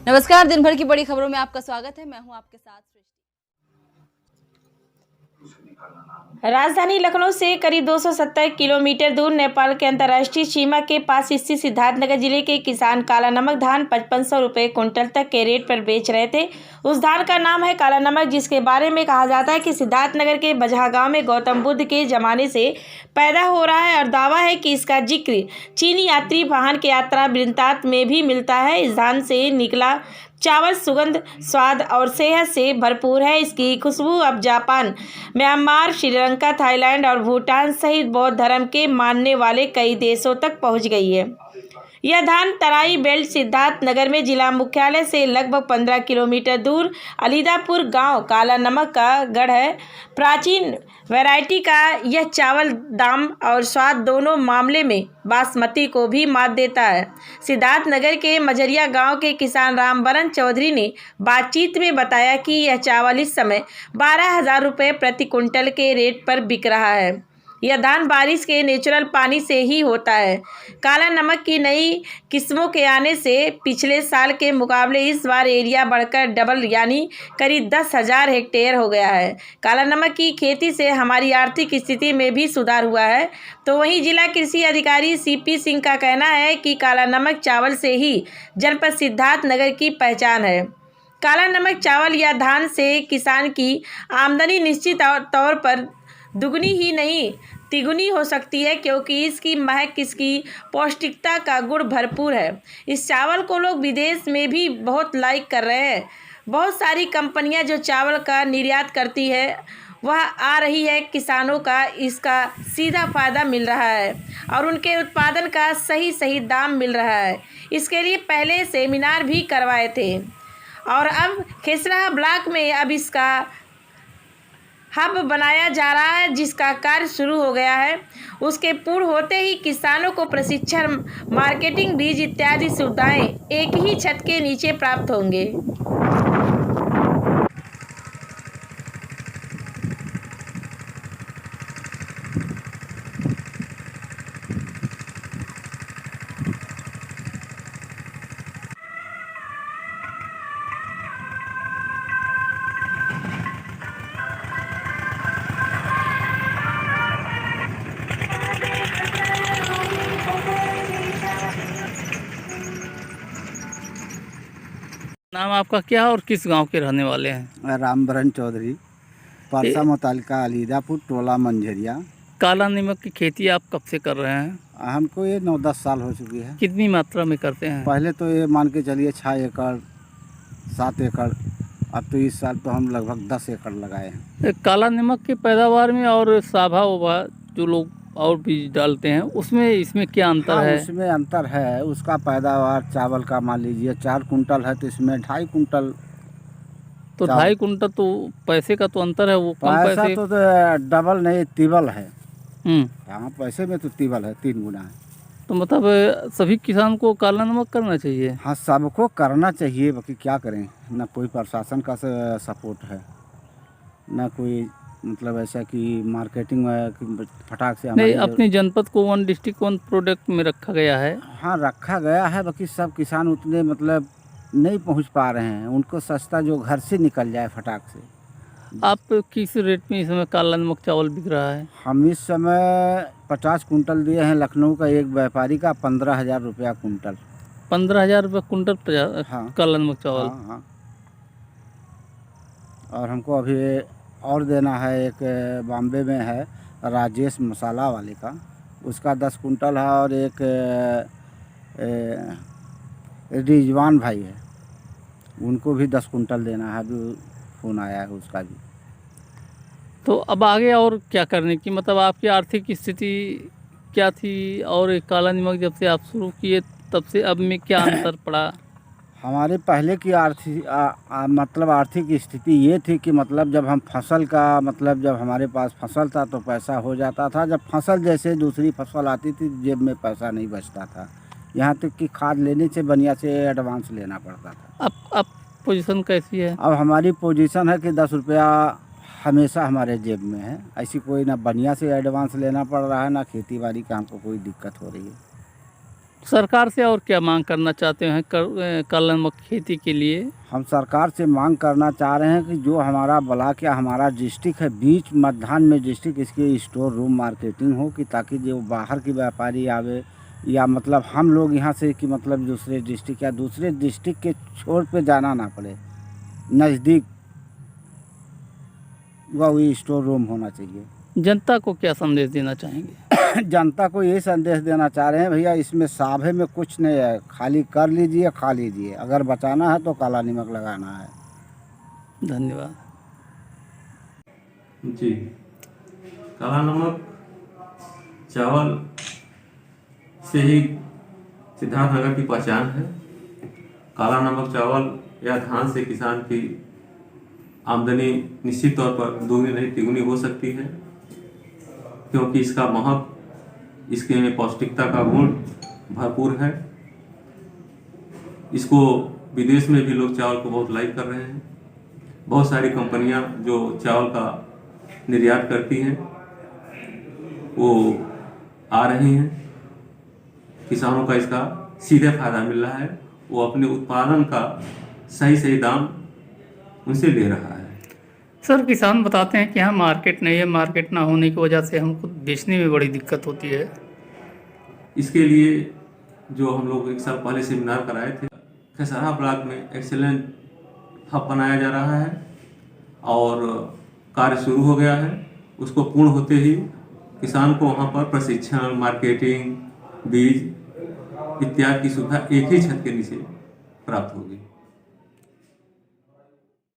नमस्कार, दिन भर की बड़ी खबरों में आपका स्वागत है। मैं हूं आपके साथ सृष्टि। राजधानी लखनऊ से करीब 270 किलोमीटर दूर नेपाल के अंतर्राष्ट्रीय सीमा के पास स्थित सिद्धार्थनगर जिले के किसान काला नमक धान 5500 रुपये क्विंटल तक के रेट पर बेच रहे थे। उस धान का नाम है काला नमक, जिसके बारे में कहा जाता है कि सिद्धार्थनगर के बजहा गांव में गौतम बुद्ध के जमाने से पैदा हो रहा है और दावा है कि इसका जिक्र चीनी यात्री वाहन के यात्रा वृत्तांत में भी मिलता है। इस धान से निकला चावल सुगंध, स्वाद और सेहत से भरपूर है। इसकी खुशबू अब जापान, म्यांमार, श्रीलंका, थाईलैंड और भूटान सहित बौद्ध धर्म के मानने वाले कई देशों तक पहुंच गई है। यह धान तराई बेल्ट सिद्धार्थनगर में जिला मुख्यालय से लगभग 15 किलोमीटर दूर अलीदापुर गांव काला नमक का गढ़ है। प्राचीन वैरायटी का यह चावल दाम और स्वाद दोनों मामले में बासमती को भी मात देता है। सिद्धार्थनगर के मझरिया गांव के किसान रामबरन चौधरी ने बातचीत में बताया कि यह चावल इस समय 12,000 रुपये प्रति कुंटल के रेट पर बिक रहा है। यह धान बारिश के नेचुरल पानी से ही होता है। काला नमक की नई किस्मों के आने से पिछले साल के मुकाबले इस बार एरिया बढ़कर डबल यानी करीब 10,000 हेक्टेयर हो गया है। काला नमक की खेती से हमारी आर्थिक स्थिति में भी सुधार हुआ है। तो वहीं जिला कृषि अधिकारी CP सिंह का कहना है कि काला नमक चावल से ही जनपद सिद्धार्थनगर की पहचान है। काला नमक चावल या धान से किसान की आमदनी निश्चित तौर पर दुगनी ही नहीं तिगुनी हो सकती है, क्योंकि इसकी महक, इसकी पौष्टिकता का गुण भरपूर है। इस चावल को लोग विदेश में भी बहुत लाइक कर रहे हैं। बहुत सारी कंपनियां जो चावल का निर्यात करती है वह आ रही है। किसानों का इसका सीधा फ़ायदा मिल रहा है और उनके उत्पादन का सही दाम मिल रहा है। इसके लिए पहले सेमिनार भी करवाए थे और अब खेसरा ब्लॉक में अब इसका हब बनाया जा रहा है, जिसका कार्य शुरू हो गया है। उसके पूर्ण होते ही किसानों को प्रशिक्षण, मार्केटिंग, बीज इत्यादि सुविधाएं एक ही छत के नीचे प्राप्त होंगे। नाम आपका क्या और किस गांव के रहने वाले हैं? रामबरन चौधरी, परसा मुतालिका अलीदापुर, टोला मंझरिया। काला नमक की खेती आप कब से कर रहे हैं? हमको ये 9-10 साल हो चुकी है। कितनी मात्रा में करते हैं? पहले तो ये मान के चलिए 6 एकड़ 7 एकड़, अब तो इस साल तो हम लगभग 10 एकड़ लगाए हैं। काला नमक की पैदावार में और साभा उभा जो लोग और बीज डालते हैं उसमें इसमें क्या अंतर है? उसमें अंतर है। उसका पैदावार चावल का मान लीजिए 4 कुंटल है तो इसमें 2.5 कुंटल। तो 2.5 कुंटल तो पैसे का तो अंतर है, वो कम पैसा पैसे तो डबल नहीं तिबल है। हम्म। पैसे में तो तिबल है, 3 गुना है। तो मतलब सभी किसान को काला नमक करना चाहिए? हाँ, सबको करना चाहिए, बाकी क्या करें, ना कोई प्रशासन का सपोर्ट है, ना कोई मतलब ऐसा कि मार्केटिंग में फटाक से नहीं, अपनी जनपद को 1 डिस्ट्रिक्ट 1 प्रोडक्ट में रखा गया है। हाँ, रखा गया है, बाकी सब किसान उतने मतलब नहीं पहुंच पा रहे हैं। उनको सस्ता जो घर से निकल जाए फटाक से। आप किस रेट में इस समय काला नमक चावल बिक रहा है? हम इस समय 50 कुंटल दिए हैं लखनऊ का एक व्यापारी का, 15,000 रुपया कुंटल। 15,000 रुपये कुंटल? हाँ, काला नमक चावल। हाँ, हाँ। और हमको अभी और देना है, एक बॉम्बे में है राजेश मसाला वाले का, उसका 10 कुंटल है, और एक रिजवान भाई है, उनको भी 10 कुंटल देना है। अभी फ़ोन आया है उसका भी। तो अब आगे और क्या करने की, मतलब आपकी आर्थिक स्थिति क्या थी और ये काला नमक जब से आप शुरू किए तब से अब में क्या अंतर पड़ा? हमारे पहले की मतलब आर्थिक स्थिति ये थी कि मतलब जब हम फसल का मतलब जब हमारे पास फसल था तो पैसा हो जाता था। जब फसल जैसे दूसरी फसल आती थी जेब में पैसा नहीं बचता था। यहाँ तक कि खाद लेने से बढ़िया से एडवांस लेना पड़ता था। अब पोजीशन कैसी है? अब हमारी पोजीशन है कि 10 रुपया हमेशा हमारे जेब में है। ऐसी कोई ना बढ़िया से एडवांस लेना पड़ रहा है, ना खेती बाड़ी का हमको कोई दिक्कत हो रही है। सरकार से और क्या मांग करना चाहते हैं काला नमक खेती के लिए? हम सरकार से मांग करना चाह रहे हैं कि जो हमारा ब्लॉक या हमारा डिस्ट्रिक्ट है, बीच मध्यान्ह में डिस्ट्रिक्ट, इसके स्टोर रूम मार्केटिंग हो, कि ताकि जो बाहर की व्यापारी आवे या मतलब हम लोग यहाँ से कि मतलब दूसरे डिस्ट्रिक्ट या दूसरे डिस्ट्रिक्ट के छोर पे जाना ना पड़े, नज़दीक वही स्टोर रूम होना चाहिए। जनता को क्या संदेश देना चाहेंगे? जनता को ये संदेश देना चाह रहे हैं, भैया इसमें साभे में कुछ नहीं है, खाली कर लीजिए, खा लीजिए, अगर बचाना है तो काला नमक लगाना है। धन्यवाद जी। काला नमक चावल से ही सिद्धार्थनगर की पहचान है। काला नमक चावल या धान से किसान की आमदनी निश्चित तौर पर दोगुनी नहीं तिगुनी हो सकती है, क्योंकि इसका महत्व, इसके में पौष्टिकता का गुण भरपूर है। इसको विदेश में भी लोग चावल को बहुत लाइक कर रहे हैं। बहुत सारी कंपनियां जो चावल का निर्यात करती हैं वो आ रही हैं। किसानों का इसका सीधे फायदा मिल रहा है, वो अपने उत्पादन का सही दाम उनसे ले रहा है। सर, किसान बताते हैं कि यहाँ मार्केट नहीं है, मार्केट ना होने की वजह से हमको बेचने में बड़ी दिक्कत होती है। इसके लिए जो हम लोग एक साल पहले सेमिनार कराए थे, खेसरा ब्लॉक में एक्सीलेंट हब बनाया जा रहा है और कार्य शुरू हो गया है। उसको पूर्ण होते ही किसान को वहाँ पर प्रशिक्षण, मार्केटिंग, बीज इत्यादि की सुविधा एक ही छत के नीचे प्राप्त होगी।